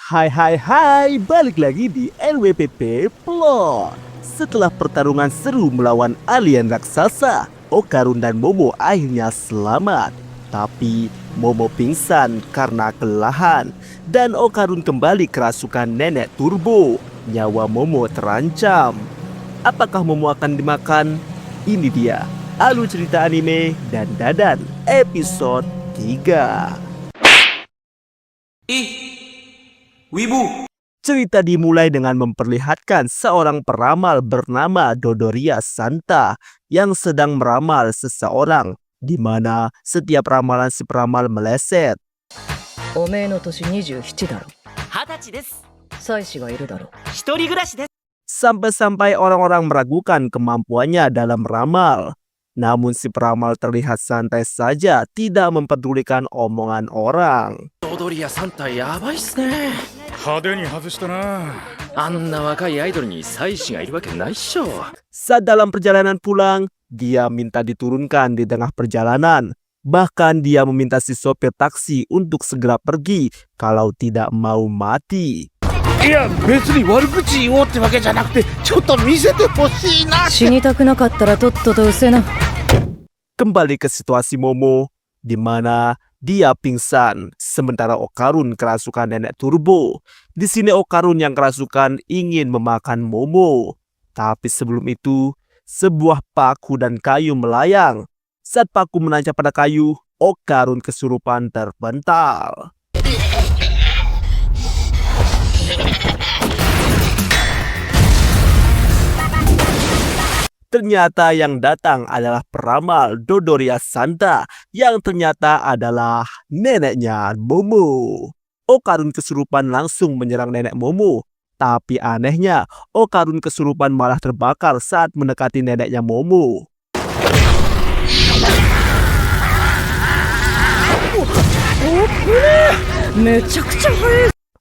Hai, balik lagi di LWPP Plot. Setelah pertarungan seru melawan alien raksasa, Okarun dan Momo akhirnya selamat. Tapi Momo pingsan karena kelelahan dan Okarun kembali kerasukan nenek turbo. Nyawa Momo terancam. Apakah Momo akan dimakan? Ini dia alur cerita anime dan Dadan episode 3. Wibu. Cerita dimulai dengan memperlihatkan seorang peramal bernama Dodoria Santa yang sedang meramal seseorang, di mana setiap ramalan si peramal meleset. おめえの年27だろ。20歳です。妻子がいるだろ。一人暮らしです。 Sampai-sampai orang-orang meragukan kemampuannya dalam meramal. Namun si peramal terlihat santai saja, tidak mempedulikan omongan orang. ドドリア3体やばいっすね。派手に外したな。あんな若いアイドルに妻子がいるわけないっしょ。 Saat dalam perjalanan pulang, dia minta diturunkan di tengah perjalanan. Bahkan dia meminta si sopir taksi untuk segera pergi kalau tidak mau mati. いや別に悪口言おうってわけじゃなくてちょっと見せてほしいな。死にたくなかったらとっとと失せな。 Kembali ke situasi Momo, di mana dia pingsan, sementara Okarun kerasukan nenek turbo. Di sini Okarun yang kerasukan ingin memakan Momo. Tapi sebelum itu, sebuah paku dan kayu melayang. Saat paku menancap pada kayu, Okarun kesurupan terpental. Ternyata yang datang adalah peramal Dodoria Santa yang ternyata adalah neneknya Momo. Okarun kesurupan langsung menyerang nenek Momo. Tapi anehnya, Okarun kesurupan malah terbakar saat mendekati neneknya Momo.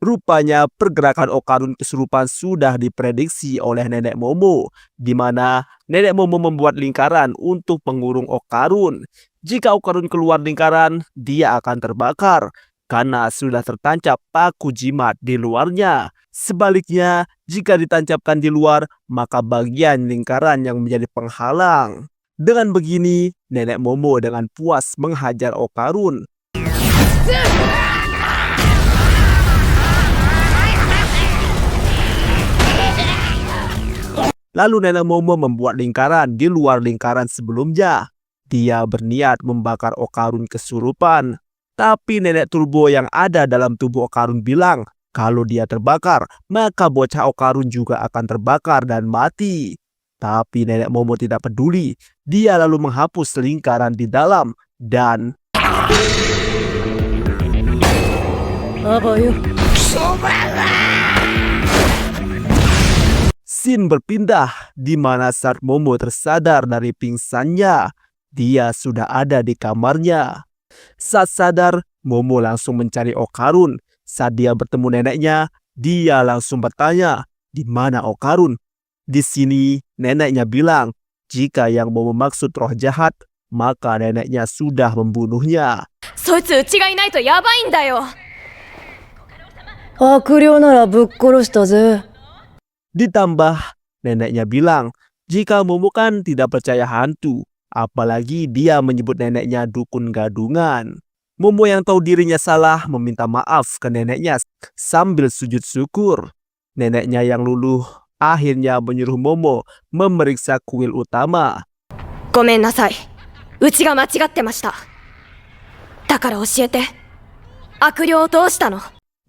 Rupanya pergerakan Okarun kesurupan sudah diprediksi oleh nenek Momo, di mana nenek Momo membuat lingkaran untuk mengurung Okarun. Jika Okarun keluar lingkaran, dia akan terbakar karena sudah tertancap paku jimat di luarnya. Sebaliknya, jika ditancapkan di luar, maka bagian lingkaran yang menjadi penghalang. Dengan begini, nenek Momo dengan puas menghajar Okarun. Lalu nenek Momo membuat lingkaran di luar lingkaran sebelumnya. Dia berniat membakar Okarun kesurupan. Tapi nenek turbo yang ada dalam tubuh Okarun bilang, kalau dia terbakar, maka bocah Okarun juga akan terbakar dan mati. Tapi nenek Momo tidak peduli. Dia lalu menghapus lingkaran di dalam dan... Apa yuk? Scene berpindah di mana saat Momo tersadar dari pingsannya, dia sudah ada di kamarnya. Saat sadar, Momo langsung mencari Okarun. Saat dia bertemu neneknya, dia langsung bertanya, di mana Okarun? Di sini neneknya bilang, jika yang Momo maksud roh jahat, maka neneknya sudah membunuhnya. そいつうちがいないとやばいんだよ。 悪霊ならぶっ殺したぜ。 Ditambah, neneknya bilang, jika Momo kan tidak percaya hantu, apalagi dia menyebut neneknya dukun gadungan. Momo yang tahu dirinya salah meminta maaf ke neneknya sambil sujud syukur. Neneknya yang luluh akhirnya menyuruh Momo memeriksa kuil utama. ごめんなさい。うちが間違ってました。だから教えて。悪霊をどうしたの？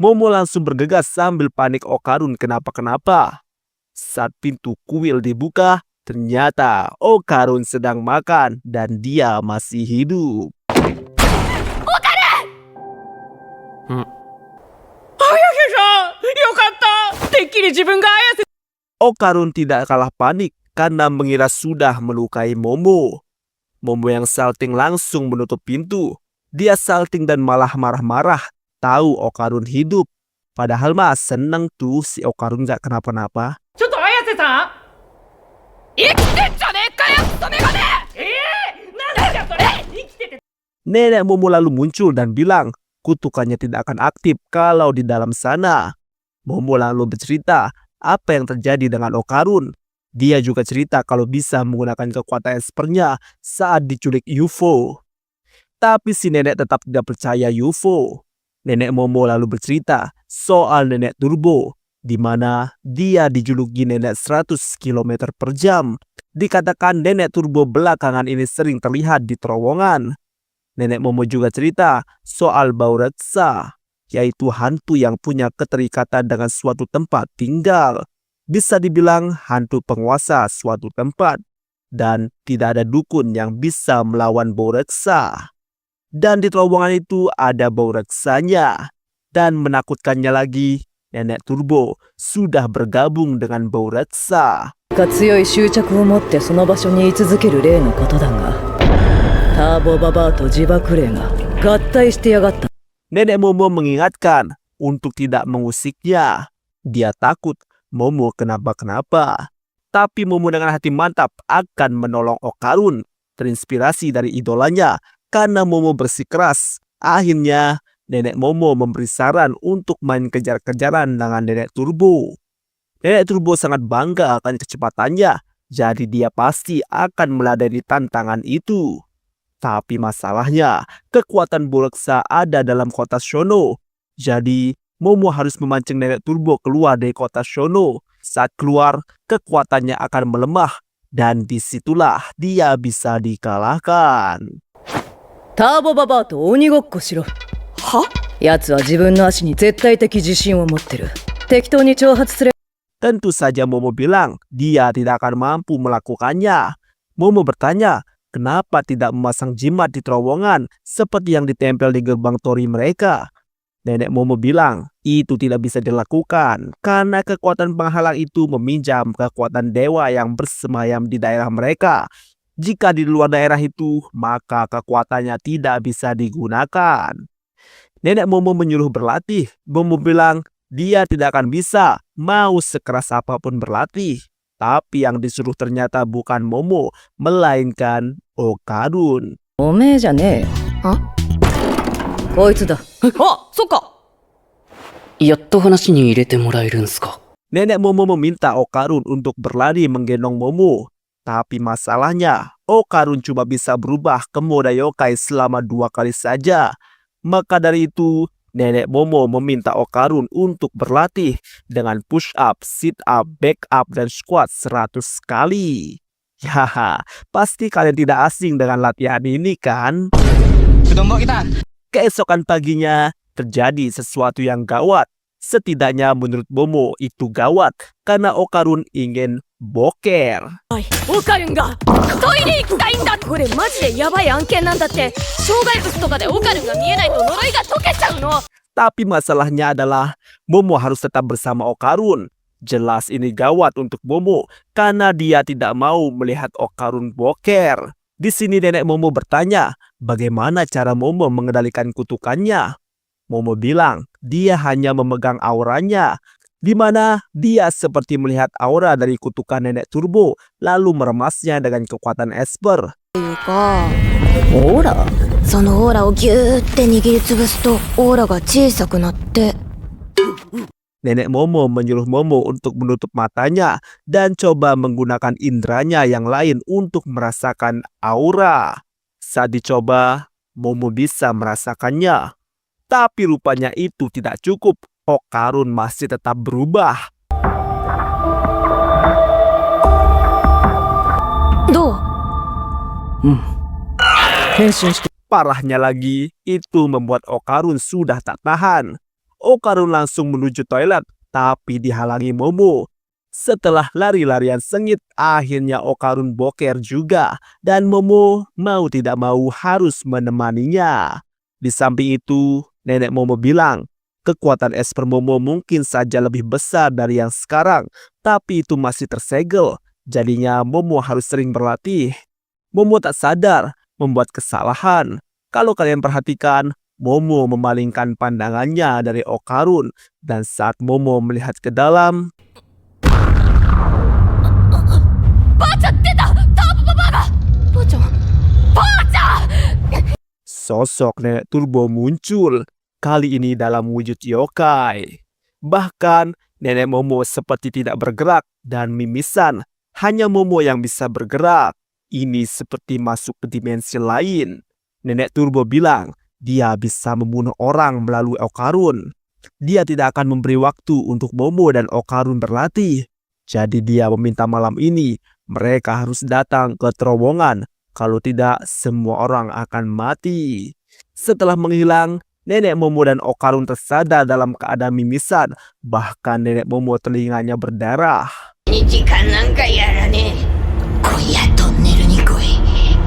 Momo langsung bergegas sambil panik Okarun kenapa-kenapa. Saat pintu kuil dibuka, ternyata Okarun sedang makan dan dia masih hidup. Okarun tidak kalah panik karena mengira sudah melukai Momo. Momo yang salting langsung menutup pintu. Dia salting dan malah marah-marah. Tahu Okarun hidup. Padahal mah seneng tuh si Okarun gak kenapa-napa. Nenek Momo lalu muncul dan bilang kutukannya tidak akan aktif kalau di dalam sana. Momo lalu bercerita apa yang terjadi dengan Okarun. Dia juga cerita kalau bisa menggunakan kekuatan espernya saat diculik UFO. Tapi si nenek tetap tidak percaya UFO. Nenek Momo lalu bercerita soal nenek Turbo, di mana dia dijuluki nenek 100 km per jam. Dikatakan nenek Turbo belakangan ini sering terlihat di terowongan. Nenek Momo juga cerita soal bau reksa, yaitu hantu yang punya keterikatan dengan suatu tempat tinggal. Bisa dibilang hantu penguasa suatu tempat. Dan tidak ada dukun yang bisa melawan bau reksa. Dan di terowongan itu ada bau reksanya. Dan menakutkannya lagi, nenek Turbo sudah bergabung dengan bau reksa. 強い執着を持ってその場所に居続ける霊のことだが、ターボババアと自爆霊が合体してやがった。 Nenek Momo mengingatkan untuk tidak mengusiknya. Dia takut Momo kenapa-kenapa. Tapi Momo dengan hati mantap akan menolong Okarun, terinspirasi dari idolanya karena Momo bersikeras. Akhirnya nenek Momo memberi saran untuk main kejar-kejaran dengan nenek Turbo. Nenek Turbo sangat bangga akan kecepatannya, jadi dia pasti akan meladeni tantangan itu. Tapi masalahnya, kekuatan Boreksa ada dalam kota Shono. Jadi, Momo harus memancing nenek Turbo keluar dari kota Shono. Saat keluar, kekuatannya akan melemah. Dan disitulah dia bisa dikalahkan. ターボババアと鬼ごっこしろ。は？奴は自分の足に絶対的自信を持ってる。適当に挑発すれ。 Tentu saja Momo bilang dia tidak akan mampu melakukannya. Momo bertanya, kenapa tidak memasang jimat di terowongan seperti yang ditempel di gerbang tori mereka? Nenek Momo bilang itu tidak bisa dilakukan karena kekuatan penghalang itu meminjam kekuatan dewa yang bersemayam di daerah mereka. Jika di luar daerah itu, maka kekuatannya tidak bisa digunakan. Nenek Momo menyuruh berlatih. Momo bilang dia tidak akan bisa mau sekeras apapun berlatih. Tapi yang disuruh ternyata bukan Momo, melainkan Okarun. おめえじゃねえよ。あ？こいつだ。あ、そっか。やっと話に入れてもらえるんすか。 Nenek Momo meminta Okarun untuk berlari menggendong Momo. Tapi masalahnya, Okarun cuma bisa berubah ke mode yokai selama 2 kali saja. Maka dari itu, Nenek Momo meminta Okarun untuk berlatih dengan push up, sit up, back up, dan squat 100 kali. Ya, pasti kalian tidak asing dengan latihan ini kan? Keesokan paginya, terjadi sesuatu yang gawat. Setidaknya menurut Momo itu gawat karena Okarun ingin boker. オカルンがトイレ行きたいんだ。これマジでヤバい案件なんだって。障害物とかでオカルンが見えないと呪いが解けちゃうの。 Tapi masalahnya adalah Momo harus tetap bersama Okarun. Jelas ini gawat untuk Momo karena dia tidak mau melihat Okarun boker. Di sini nenek Momo bertanya, bagaimana cara Momo mengendalikan kutukannya? Momo bilang dia hanya memegang auranya, di mana dia seperti melihat aura dari kutukan nenek Turbo lalu meremasnya dengan kekuatan Esper. ほら。そのオーラをギューって握りつぶすとオーラが小さくなって。 Nenek Momo menyuruh Momo untuk menutup matanya dan coba menggunakan indranya yang lain untuk merasakan aura. Saat dicoba, Momo bisa merasakannya. Tapi rupanya itu tidak cukup. Okarun masih tetap berubah. どう？変身して。 Parahnya lagi, itu membuat Okarun sudah tak tahan. Okarun langsung menuju toilet, tapi dihalangi Momo. Setelah lari-larian sengit, akhirnya Okarun boker juga. Dan Momo mau tidak mau harus menemaninya. Di samping itu, nenek Momo bilang, kekuatan Esper Momo mungkin saja lebih besar dari yang sekarang. Tapi itu masih tersegel. Jadinya Momo harus sering berlatih. Momo tak sadar membuat kesalahan. Kalau kalian perhatikan, Momo memalingkan pandangannya dari Okarun. Dan saat Momo melihat ke dalam, sosok nenek Turbo muncul. Kali ini dalam wujud yokai. Bahkan nenek Momo seperti tidak bergerak dan mimisan. Hanya Momo yang bisa bergerak. Ini seperti masuk ke dimensi lain. Nenek Turbo bilang dia bisa membunuh orang melalui Okarun. Dia tidak akan memberi waktu untuk Momo dan Okarun berlatih. Jadi dia meminta malam ini mereka harus datang ke terowongan. Kalau tidak, semua orang akan mati. Setelah menghilang, nenek Momo dan Okarun tersadar dalam keadaan mimisan. Bahkan nenek Momo telinganya berdarah. に時間なんかやらねえ。今夜トンネルに来い。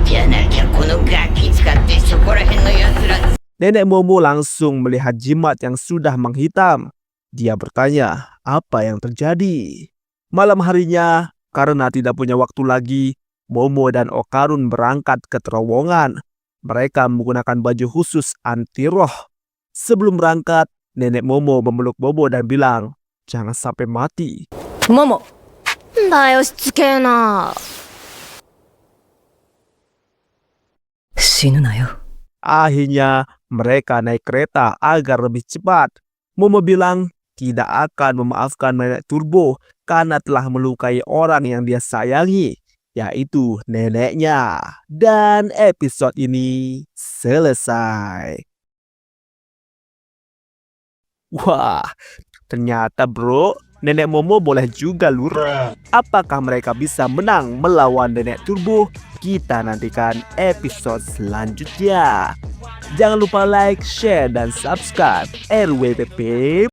じゃなきゃこのガキ使ってそこら辺のやつら。 Nenek Momo langsung melihat jimat yang sudah menghitam. Dia bertanya, apa yang terjadi? Malam harinya, karena tidak punya waktu lagi, Momo dan Okarun berangkat ke terowongan. Mereka menggunakan baju khusus anti roh. Sebelum berangkat, nenek Momo memeluk Momo dan bilang, jangan sampai mati. モモ んだよしつけえな。死ぬなよ。 Akhirnya mereka naik kereta agar lebih cepat. Momo bilang tidak akan memaafkan nenek Turbo karena telah melukai orang yang dia sayangi, yaitu neneknya. Dan episode ini selesai. Wah, ternyata bro, nenek Momo boleh juga lur. Apakah mereka bisa menang melawan nenek Turbo? Kita nantikan episode selanjutnya. Jangan lupa like, share, dan subscribe RWPP